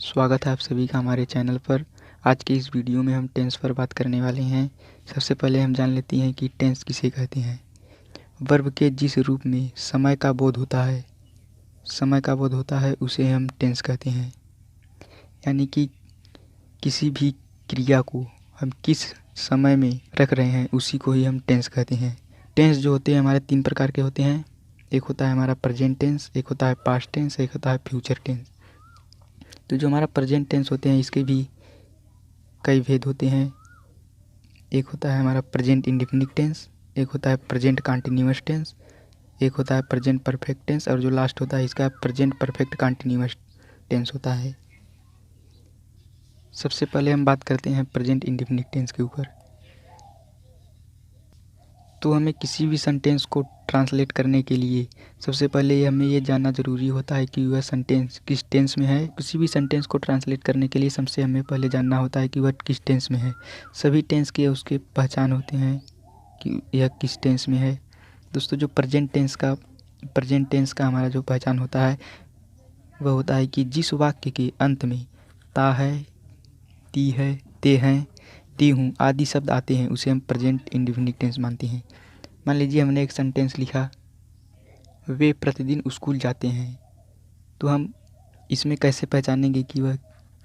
स्वागत है आप सभी का हमारे चैनल पर। आज के इस वीडियो में हम टेंस पर बात करने वाले हैं। सबसे पहले हम जान लेते हैं कि टेंस किसे कहते हैं। वर्ब के जिस रूप में समय का बोध होता है उसे हम टेंस कहते हैं। यानी कि किसी भी क्रिया को हम किस समय में रख रहे हैं उसी को ही हम टेंस कहते हैं। टेंस जो होते हैं हमारे 3 प्रकार के होते हैं। एक होता है हमारा प्रेजेंट टेंस, एक होता है पास्ट टेंस, एक होता है फ्यूचर टेंस। तो जो हमारा प्रेजेंट टेंस होते हैं इसके भी कई भेद होते हैं। एक होता है हमारा प्रेजेंट इंडेफिनिट टेंस, एक होता है प्रेजेंट कंटीन्यूअस टेंस, एक होता है प्रेजेंट परफेक्ट टेंस और जो लास्ट होता है इसका प्रेजेंट परफेक्ट कंटीन्यूअस टेंस होता है। सबसे पहले हम बात करते हैं प्रेजेंट इंडेफिनिट टेंस के ऊपर। तो हमें किसी भी सेंटेंस को ट्रांसलेट करने के लिए सबसे पहले हमें ये जानना ज़रूरी होता है कि वह सेंटेंस किस टेंस में है। किसी भी सेंटेंस को ट्रांसलेट करने के लिए सबसे हमें पहले जानना होता है कि वह किस टेंस में है। सभी टेंस के उसके पहचान होते हैं कि यह किस टेंस में है। दोस्तों जो प्रेजेंट टेंस का हमारा जो पहचान होता है वह होता है कि जिस वाक्य के अंत में ता है, ती है, ते हैं, ती हूँ आदि शब्द आते हैं उसे हम प्रेजेंट इंडेफिनिट टेंस मानते हैं। मान लीजिए हमने एक सेंटेंस लिखा, वे प्रतिदिन स्कूल जाते हैं। तो हम इसमें कैसे पहचानेंगे कि वह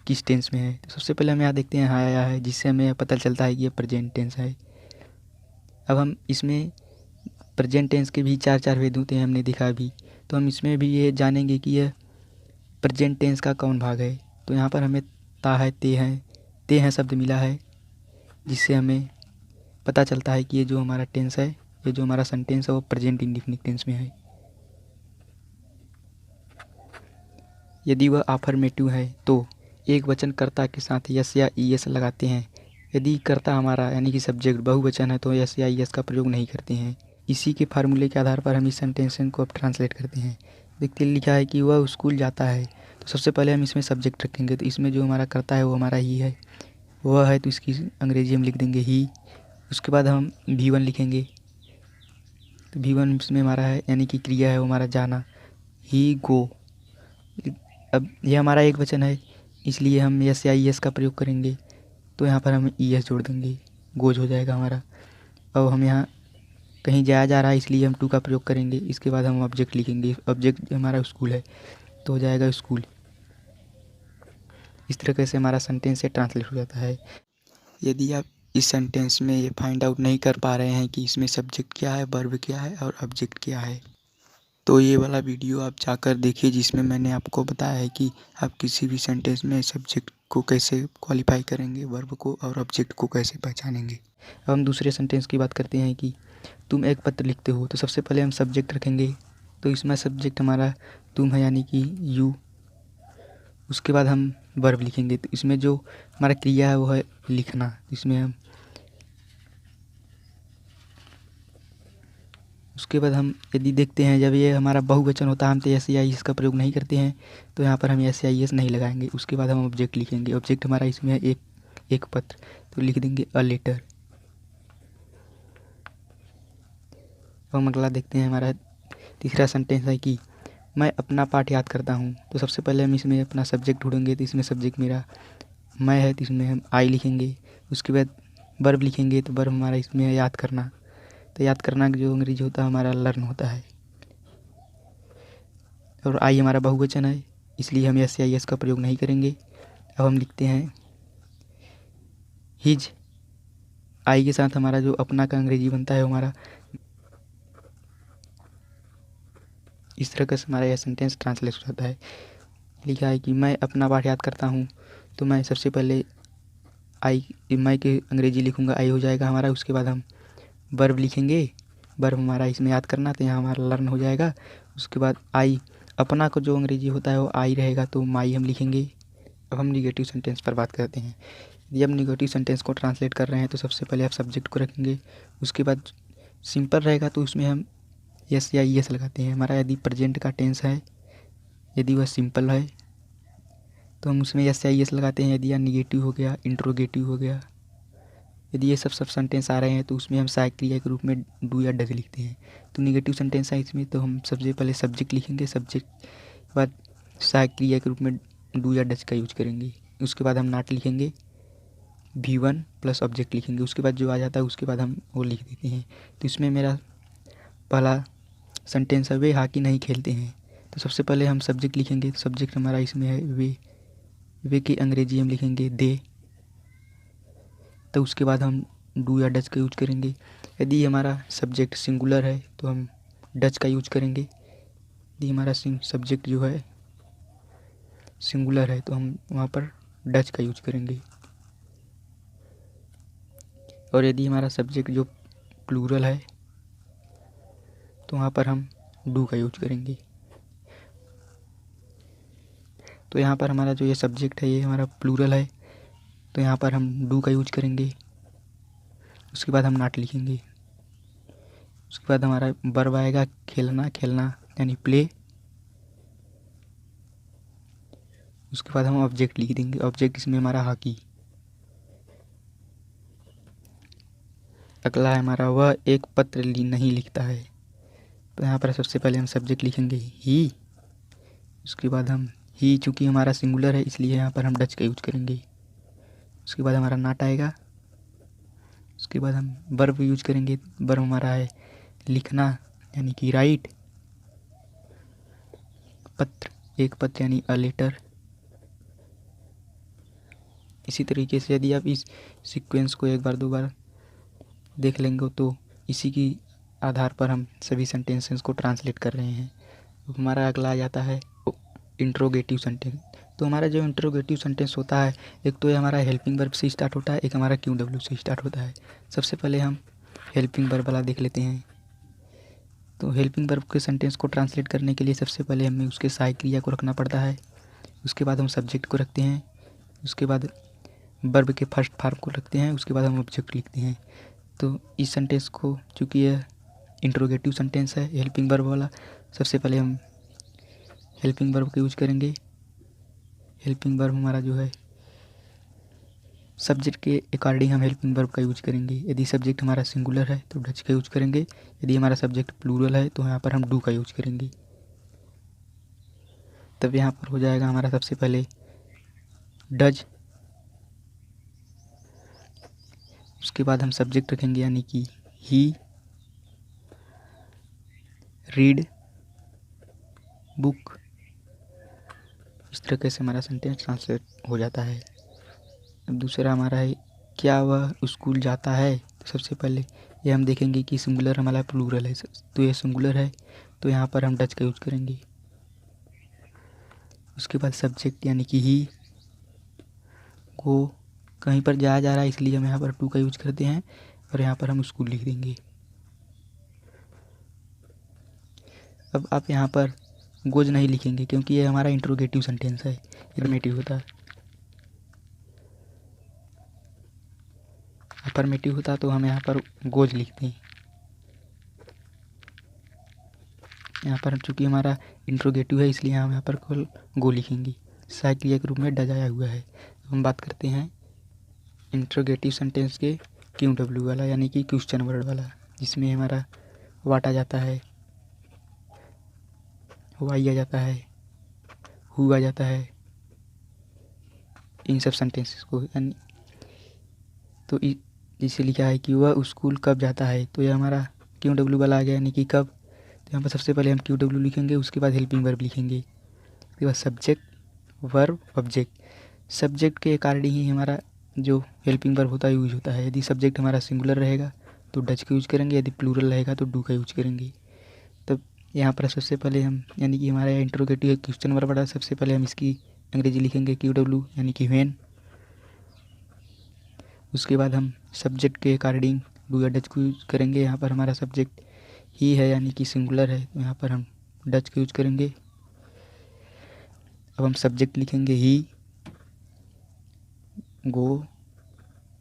किस टेंस में है। तो सबसे पहले हम यहाँ देखते हैं हाँ आया है, जिससे हमें पता चलता है कि यह प्रेजेंट टेंस है। अब हम इसमें प्रेजेंट टेंस के भी 4 भेद होते हैं, हमने देखा अभी। तो हम इसमें भी ये जानेंगे कि यह प्रेजेंट टेंस का कौन भाग है। तो यहाँ पर हमें ता है, ते हैं शब्द मिला है, जिससे हमें पता चलता है कि ये जो हमारा टेंस है, ये जो हमारा सेंटेंस है वो प्रेजेंट इंडेफिनिट टेंस में है। यदि वह अफर्मेटिव है तो एक वचन कर्ता के साथ यस या ईएस लगाते हैं। यदि कर्ता हमारा यानी कि सब्जेक्ट बहुवचन है तो यस या ईएस का प्रयोग नहीं करते हैं। इसी के फार्मूले के आधार पर हम इस सेंटेंस को अब ट्रांसलेट करते हैं। देखते लिखा है कि वह स्कूल जाता है, तो सबसे पहले हम इसमें सब्जेक्ट रखेंगे। तो इसमें जो हमारा कर्ता है वो हमारा ही है, वह है, तो इसकी अंग्रेजी हम लिख देंगे ही। उसके बाद हम V1 लिखेंगे। तो V1 इसमें हमारा है यानी कि क्रिया है वो हमारा जाना, ही गो। अब ये हमारा एक वचन है इसलिए हम यस या ईएस का प्रयोग करेंगे। तो यहाँ पर हम ईएस जोड़ देंगे, गोज हो जाएगा हमारा। अब हम यहाँ कहीं जाया जा रहा है इसलिए हम टू का प्रयोग करेंगे। इसके बाद हम ऑब्जेक्ट लिखेंगे, ऑब्जेक्ट हमारा स्कूल है तो हो जाएगा स्कूल। इस तरीके से हमारा सेंटेंस से ट्रांसलेट हो जाता है। यदि आप इस सेंटेंस में ये फाइंड आउट नहीं कर पा रहे हैं कि इसमें सब्जेक्ट क्या है, वर्ब क्या है और ऑब्जेक्ट क्या है, तो ये वाला वीडियो आप जाकर देखिए, जिसमें मैंने आपको बताया है कि आप किसी भी सेंटेंस में सब्जेक्ट को कैसे क्वालिफाई करेंगे, वर्ब को और ऑब्जेक्ट को कैसे पहचानेंगे। अब हम दूसरे सेंटेंस की बात करते हैं कि तुम एक पत्र लिखते हो। तो सबसे पहले हम सब्जेक्ट रखेंगे। तो इसमें सब्जेक्ट हमारा तुम है यानी कि यू। उसके बाद हम वर्ब लिखेंगे। तो इसमें जो हमारा क्रिया है वो है लिखना। इसमें हम उसके बाद हम यदि देखते हैं जब ये हमारा बहुवचन होता है हम तो एस या ईएस का प्रयोग नहीं करते हैं, तो यहाँ पर हम एस या ईएस नहीं लगाएंगे। उसके बाद हम ऑब्जेक्ट लिखेंगे। ऑब्जेक्ट हमारा इसमें है एक पत्र, तो लिख देंगे अ लेटर। हम अगला देखते हैं, हमारा तीसरा सेंटेंस है कि मैं अपना पाठ याद करता हूँ। तो सबसे पहले हम इसमें अपना सब्जेक्ट ढूंढेंगे। तो इसमें सब्जेक्ट मेरा मैं है, तो इसमें हम आई लिखेंगे। उसके बाद वर्ब लिखेंगे। तो वर्ब हमारा इसमें है याद करना। तो याद करना जो अंग्रेजी होता है हमारा लर्न होता है, और आई हमारा बहुवचन है इसलिए हम एस या एस का प्रयोग नहीं करेंगे। अब हम लिखते हैं हिज। आई के साथ हमारा जो अपना का अंग्रेजी बनता है हमारा। इस तरह का हमारा यह सेंटेंस ट्रांसलेट हो जाता है। लिखा है कि मैं अपना पाठ याद करता हूँ। तो मैं सबसे पहले आई, मैं के अंग्रेजी लिखूँगा, आई हो जाएगा हमारा। उसके बाद हम वर्ब लिखेंगे। वर्ब हमारा इसमें याद करना, तो यहाँ हमारा लर्न हो जाएगा। उसके बाद आई, अपना को जो अंग्रेजी होता है वो आई रहेगा, तो माई हम लिखेंगे। अब हम निगेटिव सेंटेंस पर बात करते हैं। जब निगेटिव सेंटेंस को ट्रांसलेट कर रहे हैं तो सबसे पहले आप सब्जेक्ट को रखेंगे। उसके बाद सिंपल रहेगा तो उसमें हम यस या ईएस लगाते हैं। हमारा यदि प्रेजेंट का टेंस है, यदि वह सिंपल है तो हम उसमें यस या ईएस लगाते हैं। यदि या निगेटिव हो गया, इंट्रोगेटिव हो गया, यदि ये सब सेंटेंस आ रहे हैं तो उसमें हम सहायक क्रिया के रूप में डू या डज लिखते हैं। तो निगेटिव सेंटेंस है इसमें, तो हम सबसे पहले सब्जेक्ट लिखेंगे। सब्जेक्ट के बाद सहायक क्रिया के रूप में डू या डज का यूज करेंगे। उसके बाद हम नॉट लिखेंगे, V1 प्लस ऑब्जेक्ट लिखेंगे। उसके बाद जो आ जाता है उसके बाद हम वो लिख देते हैं। तो इसमें मेरा पहला सेंटेंस है वे हॉकी नहीं खेलते हैं। तो सबसे पहले हम सब्जेक्ट लिखेंगे। तो सब्जेक्ट हमारा इसमें है वे की अंग्रेजी हम लिखेंगे दे। तो उसके बाद हम डू या डज का यूज करेंगे। यदि हमारा सब्जेक्ट सिंगुलर है तो हम डज का यूज करेंगे। यदि हमारा सब्जेक्ट जो है सिंगुलर है तो हम वहाँ पर डज का यूज करेंगे। और यदि हमारा सब्जेक्ट जो प्लूरल है तो वहाँ पर हम डू का यूज करेंगे। तो यहाँ पर हमारा जो ये सब्जेक्ट है ये हमारा प्लूरल है तो यहाँ पर हम डू का यूज करेंगे। उसके बाद हम नॉट लिखेंगे। उसके बाद हमारा वर्ब आएगा खेलना, खेलना यानी प्ले। उसके बाद हम ऑब्जेक्ट लिख देंगे। ऑब्जेक्ट इसमें हमारा हॉकी। अगला है हमारा वह एक पत्र नहीं लिखता है। तो यहाँ पर सबसे पहले हम सब्जेक्ट लिखेंगे ही। उसके बाद हम ही चूँकि हमारा सिंगुलर है इसलिए यहाँ पर हम डज का यूज करेंगे। उसके बाद हमारा नॉट आएगा। उसके बाद हम वर्ब यूज करेंगे। वर्ब हमारा है लिखना यानी कि राइट। पत्र, एक पत्र यानी अ लेटर। इसी तरीके से यदि आप इस सीक्वेंस को एक बार दो बार देख लेंगे तो इसी की आधार पर हम सभी सेंटेंसेस को ट्रांसलेट कर रहे हैं। तो हमारा अगला आ जाता है इंट्रोगेटिव सेंटेंस। तो हमारा जो इंट्रोगेटिव सेंटेंस होता है एक तो ये हमारा हेल्पिंग वर्ब से स्टार्ट होता है, एक हमारा QW से स्टार्ट होता है। सबसे पहले हम हेल्पिंग वर्ब वाला देख लेते हैं। तो हेल्पिंग वर्ब के सेंटेंस को ट्रांसलेट करने के लिए सबसे पहले हमें उसके सहायक क्रिया को रखना पड़ता है। उसके बाद हम सब्जेक्ट को रखते हैं। उसके बाद वर्ब के फर्स्ट फॉर्म को रखते हैं। उसके बाद हम ऑब्जेक्ट लिखते हैं। तो इस सेंटेंस को चूँकि यह इंट्रोगेटिव सेंटेंस है हेल्पिंग वर्ब वाला, सबसे पहले हम हेल्पिंग वर्ब का यूज करेंगे। हेल्पिंग वर्ब हमारा जो है सब्जेक्ट के अकॉर्डिंग हम हेल्पिंग वर्ब का यूज करेंगे। यदि सब्जेक्ट हमारा सिंगुलर है तो डज का यूज करेंगे। यदि हमारा सब्जेक्ट प्लूरल है तो यहाँ पर हम डू का यूज करेंगे। तब यहाँ पर हो जाएगा हमारा सबसे पहले डज। उसके बाद हम सब्जेक्ट रखेंगे यानी कि ही रीड बुक। इस तरीके से हमारा सेंटेंस ट्रांसलेट हो जाता है। अब दूसरा हमारा है क्या वह स्कूल जाता है। तो सबसे पहले ये हम देखेंगे कि सिंगुलर हमारा प्लूरल है तो ये सिंगुलर है तो यहाँ पर हम डज का यूज करेंगे। उसके बाद सब्जेक्ट यानी कि ही को कहीं पर जाया जा रहा है इसलिए हम यहाँ पर टू का यूज करते हैं और यहाँ पर हम स्कूल लिख देंगे। अब आप यहाँ पर गोज नहीं लिखेंगे क्योंकि ये हमारा इंट्रोगेटिव सेंटेंस है, अफर्मेटिव होता है। अफर्मेटिव होता तो हम यहाँ पर गोज लिखते हैं। यहाँ पर चूँकि हमारा इंट्रोगेटिव है इसलिए हम यहाँ पर केवल गो लिखेंगे। सहायक क्रिया के रूप में डज आया हुआ है। तो हम बात करते हैं इंट्रोगेटिव सेंटेंस के QW वाला यानी कि क्वेश्चन वर्ड वाला, जिसमें हमारा वाट आ जाता है, वाई आ जाता है, हु आ जाता है। इन सब सेंटेंसेस को यानी तो जैसे लिखा है कि वह स्कूल कब जाता है तो ये हमारा QW वाला आ गया यानी कि कब। तो यहाँ पर सबसे पहले हम QW लिखेंगे। उसके बाद हेल्पिंग वर्ब लिखेंगे। उसके बाद सब्जेक्ट वर्ब ऑब्जेक्ट। सब्जेक्ट के अकॉर्डिंग ही हमारा जो हेल्पिंग वर्ब होता है यूज होता है। यदि सब्जेक्ट हमारा सिंगुलर रहेगा तो डज का यूज करेंगे, यदि प्लूरल रहेगा तो डू का यूज करेंगे। तब यहाँ पर सबसे पहले हम यानी कि हमारा इंट्रोगेटिव क्वेश्चन वर्ब बड़ा, सबसे पहले हम इसकी अंग्रेजी लिखेंगे QW यानी कि व्हेन। उसके बाद हम सब्जेक्ट के अकॉर्डिंग डू या डज को यूज करेंगे। यहाँ पर हमारा सब्जेक्ट ही है यानी कि सिंगुलर है तो यहाँ पर हम डज का यूज करेंगे। अब हम सब्जेक्ट लिखेंगे ही गो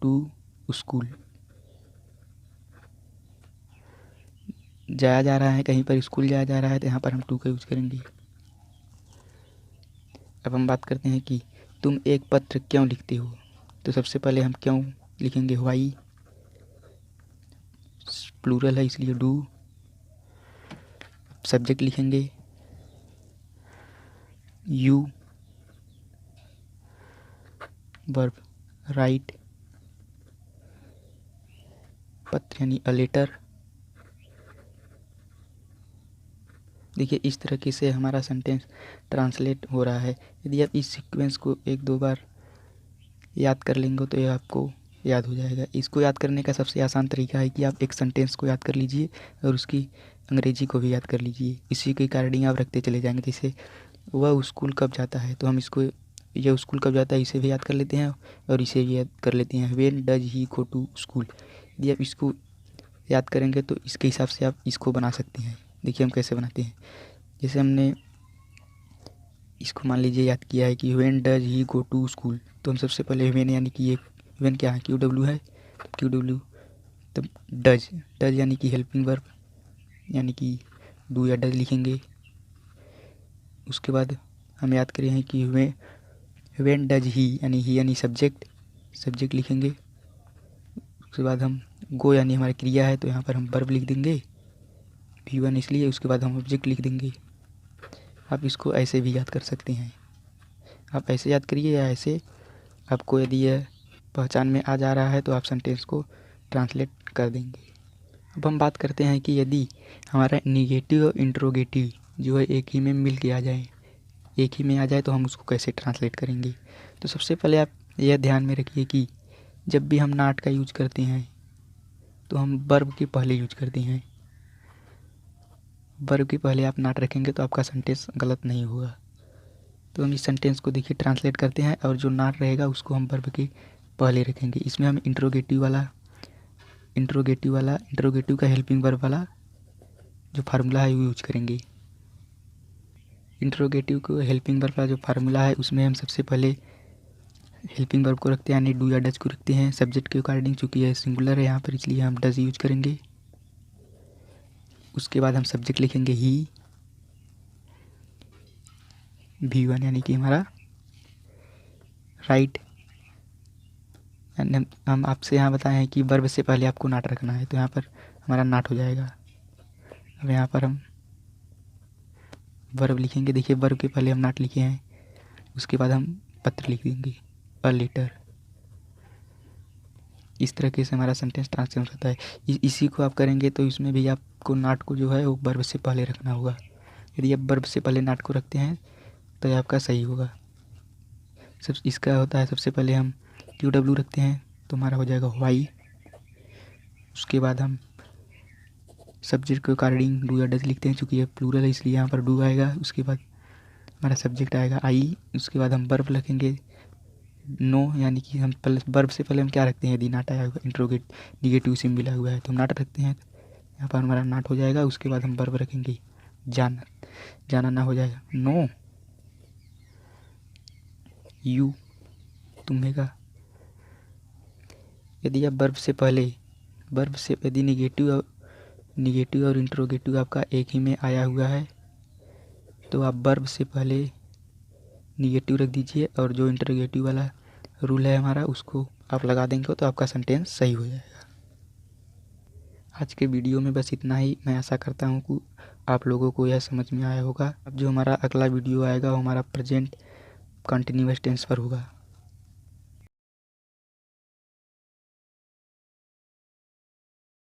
टू स्कूल। जाया जा रहा है, कहीं पर स्कूल जाया जा रहा है तो यहाँ पर हम टू का यूज करेंगे। अब हम बात करते हैं कि तुम एक पत्र क्यों लिखते हो। तो सबसे पहले हम क्यों लिखेंगे व्हाई, प्लूरल है इसलिए डू। सब्जेक्ट लिखेंगे यू, वर्ब राइट, पत्र यानी अ लेटर। देखिए इस तरीके से हमारा सेंटेंस ट्रांसलेट हो रहा है। यदि आप इस सीक्वेंस को एक दो बार याद कर लेंगे तो ये आपको याद हो जाएगा। इसको याद करने का सबसे आसान तरीका है कि आप एक सेंटेंस को याद कर लीजिए और उसकी अंग्रेजी को भी याद कर लीजिए। इसी के अकॉर्डिंग आप रखते चले जाएंगे। जैसे वह स्कूल कब जाता है, तो हम इसको यह स्कूल कब जाता है इसे भी याद कर लेते हैं और इसे भी याद कर लेते हैं। When does he go to school. यदि आप इसको याद करेंगे तो इसके हिसाब से आप इसको बना सकते हैं। देखिए हम कैसे बनाते हैं। जैसे हमने इसको मान लीजिए याद किया है कि when does he go to school, तो हम सबसे पहले व्हेन यानी कि ये व्हेन क्या है, क्यू डब्ल्यू है, तो क्यू डब्ल्यू, तब डज, डज यानी कि हेल्पिंग वर्ब यानी कि डू या डज लिखेंगे। उसके बाद हम याद करें हैं कि व्हेन डज ही यानी सब्जेक्ट, सब्जेक्ट लिखेंगे। उसके बाद हम गो यानी हमारी क्रिया है, तो यहाँ पर हम वर्ब लिख देंगे, V1 इसलिए। उसके बाद हम ऑब्जेक्ट लिख देंगे। आप इसको ऐसे भी याद कर सकते हैं। आप ऐसे याद करिए या ऐसे, आपको यदि यह पहचान में आ जा रहा है तो आप सेंटेंस को ट्रांसलेट कर देंगे। अब हम बात करते हैं कि यदि हमारा निगेटिव और इंट्रोगेटिव जो है एक ही में मिल के आ जाए, एक ही में आ जाए, तो हम उसको कैसे ट्रांसलेट करेंगे। तो सबसे पहले आप यह ध्यान में रखिए कि जब भी हम नॉट का यूज करते हैं तो हम वर्ब के पहले यूज करते हैं। वर्ब के पहले आप नॉट रखेंगे तो आपका सेंटेंस गलत नहीं होगा। तो हम इस सेंटेंस को देखिए ट्रांसलेट करते हैं और जो नॉट रहेगा उसको हम वर्ब के पहले रखेंगे। इसमें हम इंट्रोगेटिव का हेल्पिंग वर्ब वाला जो फार्मूला है वो यूज करेंगे। इंट्रोगेटिव को हेल्पिंग वर्ब का जो फार्मूला है उसमें हम सबसे पहले हेल्पिंग वर्ब को रखते हैं यानी डू या डज को रखते हैं सब्जेक्ट के अकॉर्डिंग, चूँकि यह सिंगुलर है यहाँ पर इसलिए हम डज यूज करेंगे। उसके बाद हम सब्जेक्ट लिखेंगे ही, V1 यानी कि हमारा राइट। हम आपसे यहाँ बताए हैं कि वर्ब से पहले आपको नॉट रखना है, तो यहाँ पर हमारा नॉट हो जाएगा। अब यहाँ पर हम वर्ब लिखेंगे। देखिए वर्ब के पहले हम नॉट लिखे हैं, उसके बाद हम पत्र लिख देंगे, अ लेटर। इस तरीके से हमारा सेंटेंस ट्रांसलेट होता है। इसी को आप करेंगे तो इसमें भी आपको नॉट को जो है वो वर्ब से पहले रखना होगा। यदि आप वर्ब से पहले नॉट को रखते हैं तो ये आपका सही होगा। इसका होता है सबसे पहले हम क्यू डब्ल्यू रखते हैं तो हमारा हो जाएगा वाई। उसके बाद हम सब्जेक्ट के अकॉर्डिंग डू या डज लिखते हैं, चूँकि ये प्लूरल है इसलिए यहाँ पर डू आएगा। उसके बाद हमारा सब्जेक्ट आएगा आई। उसके बाद हम वर्ब लिखेंगे नो, यानी कि हम पहले वर्ब से पहले हम क्या रखते हैं, यदि नॉट आया हुआ निगेटिव से मिला हुआ है तो हम नॉट रखते हैं, यहाँ पर हमारा नॉट हो जाएगा। उसके बाद हम वर्ब रखेंगे जाना ना हो जाएगा नो यू, तुम्हें का। यदि आप वर्ब से यदि निगेटिव और इंट्रोगेटिव आपका एक ही में आया हुआ है तो आप वर्ब से पहले निगेटिव रख दीजिए और जो इंट्रोगेटिव वाला रूल है हमारा उसको आप लगा देंगे तो आपका सेंटेंस सही हो जाएगा। आज के वीडियो में बस इतना ही। मैं आशा करता हूँ कि आप लोगों को यह समझ में आया होगा। अब जो हमारा अगला वीडियो आएगा वो हमारा प्रेजेंट कंटिन्यूअस टेंस पर होगा।